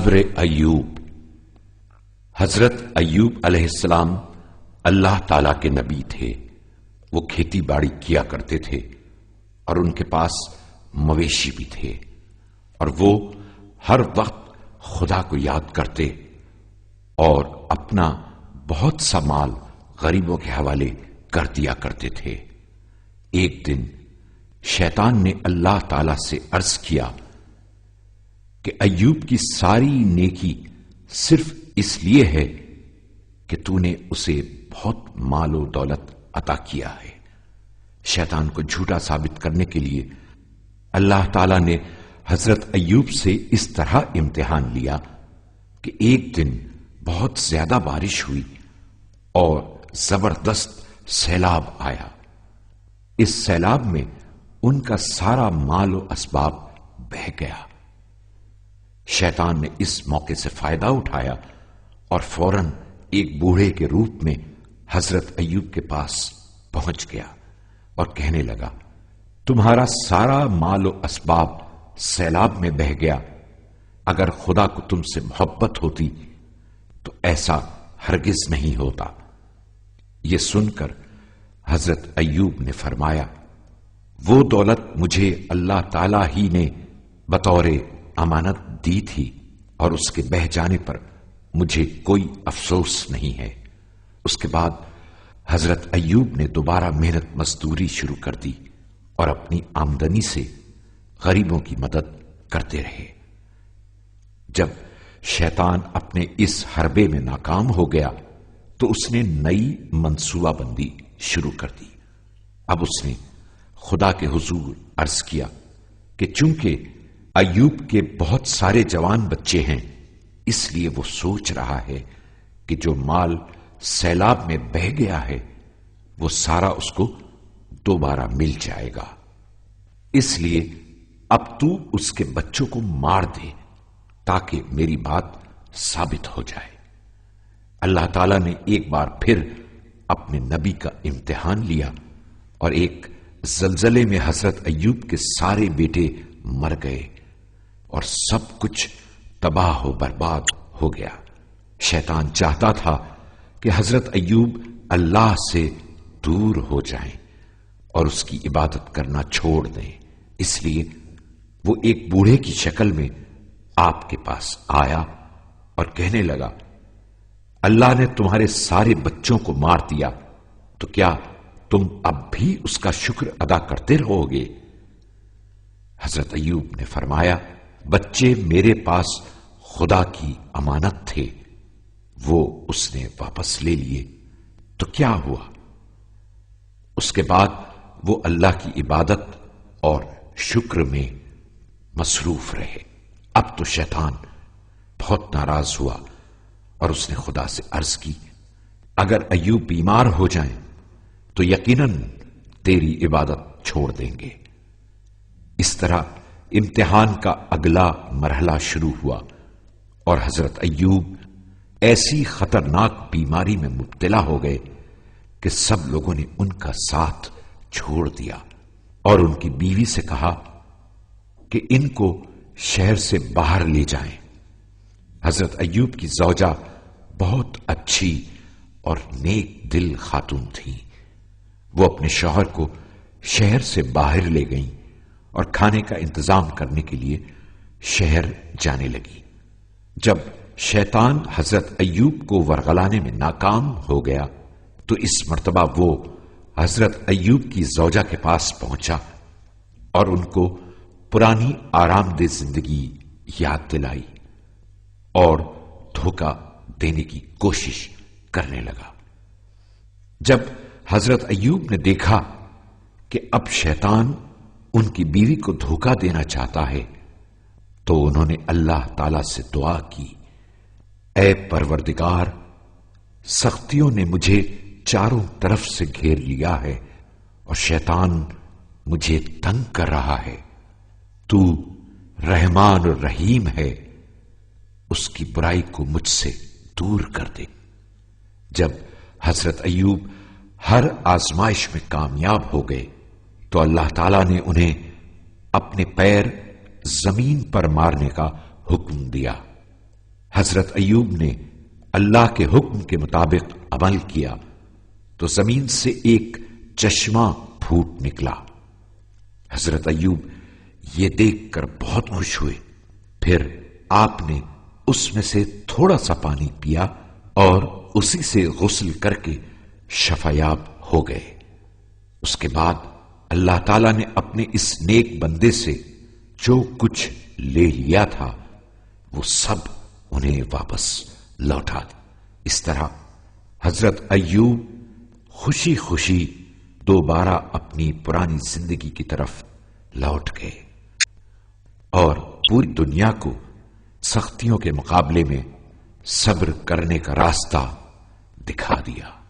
صبر ایوب۔ حضرت ایوب علیہ السلام اللہ تعالی کے نبی تھے۔ وہ کھیتی باڑی کیا کرتے تھے اور ان کے پاس مویشی بھی تھے، اور وہ ہر وقت خدا کو یاد کرتے اور اپنا بہت سا مال غریبوں کے حوالے کر دیا کرتے تھے۔ ایک دن شیطان نے اللہ تعالی سے عرض کیا کہ ایوب کی ساری نیکی صرف اس لیے ہے کہ تو نے اسے بہت مال و دولت عطا کیا ہے۔ شیطان کو جھوٹا ثابت کرنے کے لیے اللہ تعالی نے حضرت ایوب سے اس طرح امتحان لیا کہ ایک دن بہت زیادہ بارش ہوئی اور زبردست سیلاب آیا۔ اس سیلاب میں ان کا سارا مال و اسباب بہہ گیا۔ شیطان نے اس موقع سے فائدہ اٹھایا اور فوراً ایک بوڑھے کے روپ میں حضرت ایوب کے پاس پہنچ گیا اور کہنے لگا، تمہارا سارا مال و اسباب سیلاب میں بہہ گیا، اگر خدا کو تم سے محبت ہوتی تو ایسا ہرگز نہیں ہوتا۔ یہ سن کر حضرت ایوب نے فرمایا، وہ دولت مجھے اللہ تعالی ہی نے بطور امانت دی تھی اور اس کے بہہ جانے پر مجھے کوئی افسوس نہیں ہے۔ اس کے بعد حضرت ایوب نے دوبارہ محنت مزدوری شروع کر دی اور اپنی آمدنی سے غریبوں کی مدد کرتے رہے۔ جب شیطان اپنے اس حربے میں ناکام ہو گیا تو اس نے نئی منصوبہ بندی شروع کر دی۔ اب اس نے خدا کے حضور عرض کیا کہ چونکہ ایوب کے بہت سارے جوان بچے ہیں، اس لیے وہ سوچ رہا ہے کہ جو مال سیلاب میں بہہ گیا ہے وہ سارا اس کو دوبارہ مل جائے گا، اس لیے اب تو اس کے بچوں کو مار دے تاکہ میری بات ثابت ہو جائے۔ اللہ تعالیٰ نے ایک بار پھر اپنے نبی کا امتحان لیا اور ایک زلزلے میں حضرت ایوب کے سارے بیٹے مر گئے اور سب کچھ تباہ و برباد ہو گیا۔ شیطان چاہتا تھا کہ حضرت ایوب اللہ سے دور ہو جائیں اور اس کی عبادت کرنا چھوڑ دیں، اس لیے وہ ایک بوڑھے کی شکل میں آپ کے پاس آیا اور کہنے لگا، اللہ نے تمہارے سارے بچوں کو مار دیا تو کیا تم اب بھی اس کا شکر ادا کرتے رہو گے؟ حضرت ایوب نے فرمایا، بچے میرے پاس خدا کی امانت تھے، وہ اس نے واپس لے لیے تو کیا ہوا؟ اس کے بعد وہ اللہ کی عبادت اور شکر میں مصروف رہے۔ اب تو شیطان بہت ناراض ہوا اور اس نے خدا سے عرض کی، اگر ایوب بیمار ہو جائیں تو یقیناً تیری عبادت چھوڑ دیں گے۔ اس طرح امتحان کا اگلا مرحلہ شروع ہوا اور حضرت ایوب ایسی خطرناک بیماری میں مبتلا ہو گئے کہ سب لوگوں نے ان کا ساتھ چھوڑ دیا اور ان کی بیوی سے کہا کہ ان کو شہر سے باہر لے جائیں۔ حضرت ایوب کی زوجہ بہت اچھی اور نیک دل خاتون تھی۔ وہ اپنے شوہر کو شہر سے باہر لے گئیں اور کھانے کا انتظام کرنے کے لیے شہر جانے لگی۔ جب شیطان حضرت ایوب کو ورغلانے میں ناکام ہو گیا تو اس مرتبہ وہ حضرت ایوب کی زوجہ کے پاس پہنچا اور ان کو پرانی آرام دہ زندگی یاد دلائی اور دھوکہ دینے کی کوشش کرنے لگا۔ جب حضرت ایوب نے دیکھا کہ اب شیطان ان کی بیوی کو دھوکہ دینا چاہتا ہے تو انہوں نے اللہ تعالی سے دعا کی، اے پروردگار، سختیوں نے مجھے چاروں طرف سے گھیر لیا ہے اور شیطان مجھے تنگ کر رہا ہے، تو رحمان اور رحیم ہے، اس کی برائی کو مجھ سے دور کر دے۔ جب حضرت ایوب ہر آزمائش میں کامیاب ہو گئے تو اللہ تعالیٰ نے انہیں اپنے پیر زمین پر مارنے کا حکم دیا حضرت ایوب نے اللہ کے حکم کے مطابق عمل کیا تو زمین سے ایک چشمہ پھوٹ نکلا۔ حضرت ایوب یہ دیکھ کر بہت خوش ہوئے، پھر آپ نے اس میں سے تھوڑا سا پانی پیا اور اسی سے غسل کر کے شفایاب ہو گئے۔ اس کے بعد اللہ تعالیٰ نے اپنے اس نیک بندے سے جو کچھ لے لیا تھا وہ سب انہیں واپس لوٹا۔ اس طرح حضرت ایوب خوشی خوشی دوبارہ اپنی پرانی زندگی کی طرف لوٹ گئے اور پوری دنیا کو سختیوں کے مقابلے میں صبر کرنے کا راستہ دکھا دیا۔